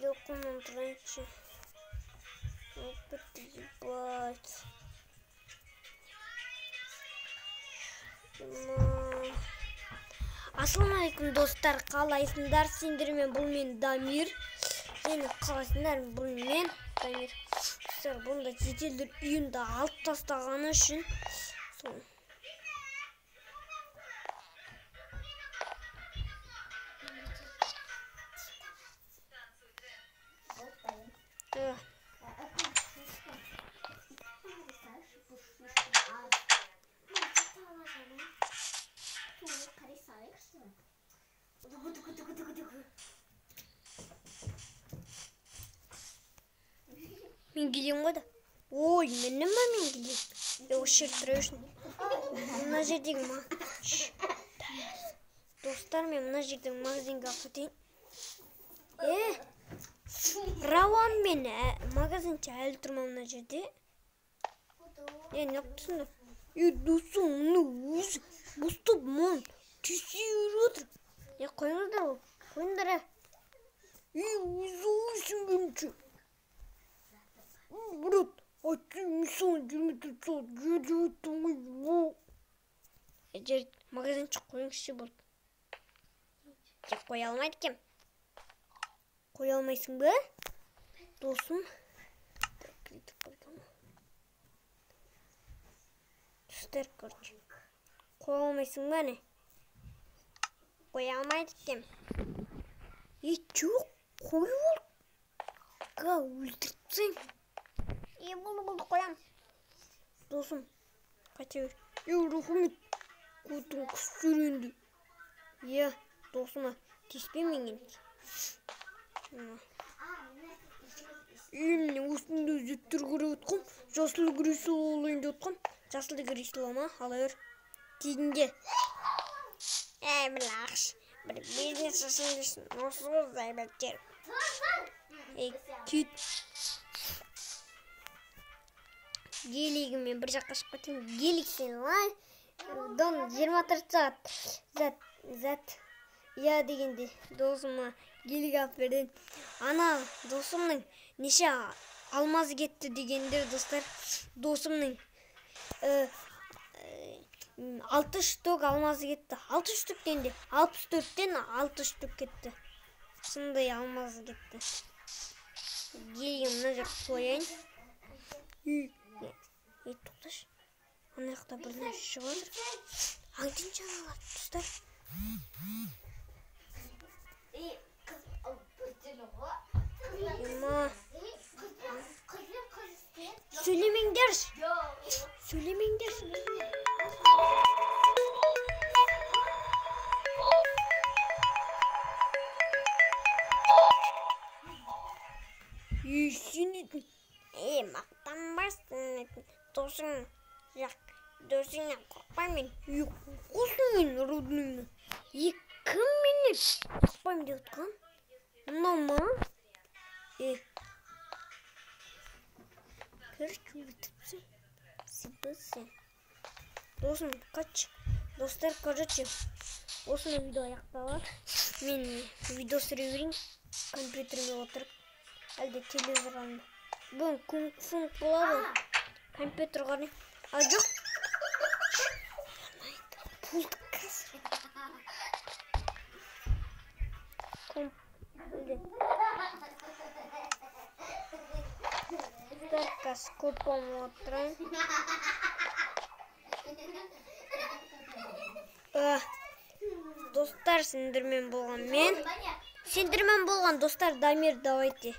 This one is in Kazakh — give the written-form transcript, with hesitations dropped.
Yok onun trençi. Ебать. Ассалаумалейкум достар, қалайсыңдар? Сендер мен бұл мен Дамир. Және қалайсыңдар? Бұл мен Дамир. Достар, бұнда жетелдер үйінді алып тастағаны үшін мен келем ғой да. Ой, менің ма мен келем? Осы жерді тұра үшін. Мына жердегі достар, мен мына жердегі магазинге алып кетейін. Рауан мен магазинче әлі тұрма мына жерде. Не оқтысыңдар? Достым, мұны өзі бұстып мұн түйсейір отыр. Қойыңыздар ол, қойыңдар. Өзі өсін бөмчі. Брат, мисан 24 saat gece uyuttun bu. Magazin koyun болды. Koya almaydı kim? Koya almaysın bu? Dostum. Dostlar korç. Koya almaysın bu ne? Koya almaydı kim? Hiç yok. Koyu ol. Öldürtsün. Bunu koyam. Dostum. Kaçıyor. Ruhumu kutun süründü. Ya dostuma tispemeyim ki. Үйімнің осында зеттір көріп отқым. Жасыл грисел олайында отқым. Жасыл грисел ама ала бер. Тегінге. Білақш. Бір бизнес жасындырсын. Осы зайбәттер. Кет. Гелигімен бір жаққа шықпа тем. Гелик сен лай. Дон 24 saat. Зат. Я дегенде досыма гелик алып берден. Ана досымның неше алмазы кетті дегендер достар. Досымның 6 штук алмазы кетті. 6 штук денде 64-тен 6 штук кетті. Сондай алмазы кетті. Гелигім мына жаққа қояйын. Тоқташ. Ана жақта бір нәрсе шығып отыр. Аңден жаңалады достар. Söylemеңдер. Söylemеңдер. Мақтанбайсың. Досың жақ. Досыңнан қорқпаймын. Қосыңын родныйны. 2 minut. Қорқпаймын деп отқан. Мынау ма? Көрші өтіпсің. Сипылсың. Досым, қач. Достар, короче. Осыны видео аяқталады. Мен видео түсіре берейін. Компьютерге отырып. Әлде телевизорға. Бүгін күн болады. Компьютер қарай. Жоқ. Пулт қазір. Старкас көпім отырайын. Достар, сендермен болған мен. Сендермен болған достар, Дамир, давайте.